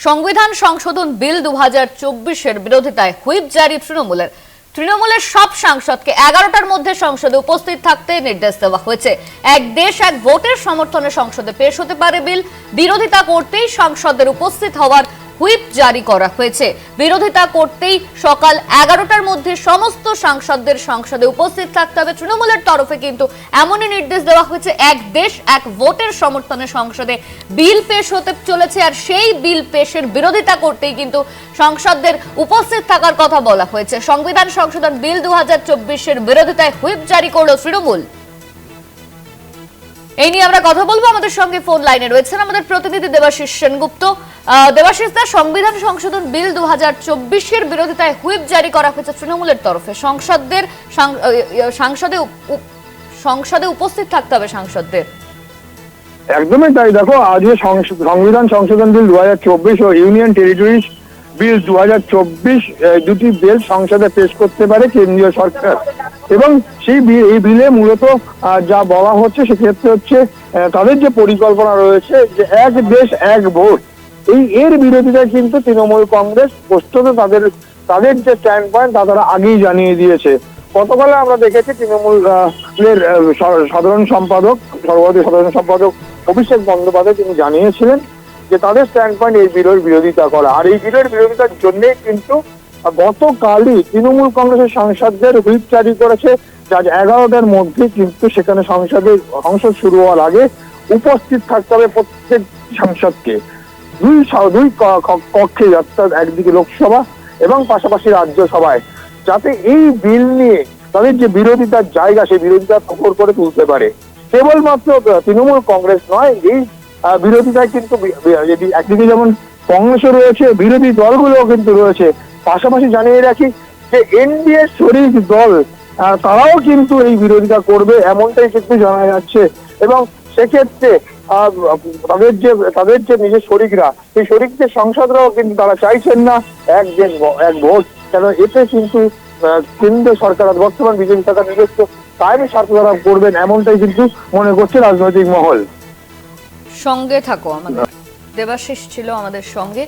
সংবিধান সংশোধন বিল 2024-এর বিরোধিতায় হুইপ জারি তৃণমূলের সব সাংসদকে 11টার মধ্যে সংসদে উপস্থিত থাকতে নির্দেশ দেওয়া হয়েছে। এক দেশ এক ভোটের সমর্থনে সংসদে পেশ হতে পারে বিল। বিরোধিতা করতেই সাংসদদের উপস্থিত হওয়ার হুইপ জারি করা হয়েছে। বিরোধিতা করতেই সকাল 11টার মধ্যে সমস্ত সাংসদদের সংসদে উপস্থিত থাকতে হবে। তৃণমূলের তরফে কিন্তু এমনই নির্দেশ দেওয়া হয়েছে, এক দেশ এক ভোটের সমর্থনে সংসদে বিল পেশ হতে চলেছে, আর সেই বিল পেশের বিরোধিতা করতেই কিন্তু সাংসদদের উপস্থিত থাকার কথা বলা হয়েছে। সংবিধান সংশোধন বিল 2024-এর বিরোধিতায় হুইপ জারি করল তৃণমূল। এই নিয়ে আমরা কথা বলবো। আমাদের সঙ্গে ফোন লাইনে রয়েছেন আমাদের প্রতিনিধি দেবাশিস সেনগুপ্ত। দেবাশিস দা, সংবিধান সংশোধন বিল 2024-এর বিরোধিতায় হুইপ জারি করা হয়েছে তৃণমূলের তরফে। সংসদে উপস্থিত থাকতে হবে সাংসদদের। একদমই তাই। দেখো, আজকে সংবিধান সংশোধন বিল 2024 ও ইউনিয়ন টেরিটরিজ বিল 2024 দুটি বিল সংসদে পেশ করতে পারে কেন্দ্রীয় সরকার, এবং এই বিলে মূলত যা বলা হচ্ছে সেক্ষেত্রে হচ্ছে তাদের যে পরিকল্পনা রয়েছে যে এক দেশ এক ভোট, এর বিরোধিতায় কিন্তু তৃণমূল কংগ্রেস স্পষ্টত তাদের যে স্ট্যান্ড পয়েন্ট তা তারা আগেই জানিয়ে দিয়েছে। গতকালে আমরা দেখেছি তৃণমূলের সর্বভারতীয় সাধারণ সম্পাদক অভিষেক বন্দ্যোপাধ্যায় তিনি জানিয়েছিলেন যে তাদের স্ট্যান্ড পয়েন্ট এই বিলের বিরোধিতা করা, আর এই বিলের বিরোধিতার জন্যই কিন্তু গতকালই তৃণমূল কংগ্রেসের সাংসদদের হুইপ জারি করেছে। আজ 11টার মধ্যে কিন্তু সেখানে সংসদ শুরু হওয়ার আগে উপস্থিত থাকতে হবে প্রত্যেক সাংসদকে দুই কক্ষে, অর্থাৎ একদিকে লোকসভা এবং পাশাপাশি রাজ্যসভায়, যাতে এই বিল নিয়ে তাদের যে বিরোধিতার জায়গা সেই বিরোধিতা প্রখর করে তুলতে পারে। কেবলমাত্র তৃণমূল কংগ্রেস নয়, এই বিরোধিতায় কিন্তু একদিকে যেমন কংগ্রেসও রয়েছে, বিরোধী দলগুলোও কিন্তু রয়েছে। পাশাপাশি জানিয়ে রাখি যে এনডিএ শরিক দল তারাও কিন্তু এই বিরোধিতা করবে, এমনটাই কিন্তু জানা যাচ্ছে। এবং সেক্ষেত্রে তাদের যে নিজের শরিকরা, সেই শরিকদের সংসদরাও কিন্তু তারা চাইছেন না এক ভোট, কেন এতে কিন্তু কেন্দ্র সরকার বর্তমান বিজেপি সরকার নিজস্ব কায়েমি স্বার্থ দ্বারা করবেন, এমনটাই কিন্তু মনে করছে রাজনৈতিক মহল। সঙ্গে থাকো, আমাদের দেবাশিস ছিল আমাদের সঙ্গে।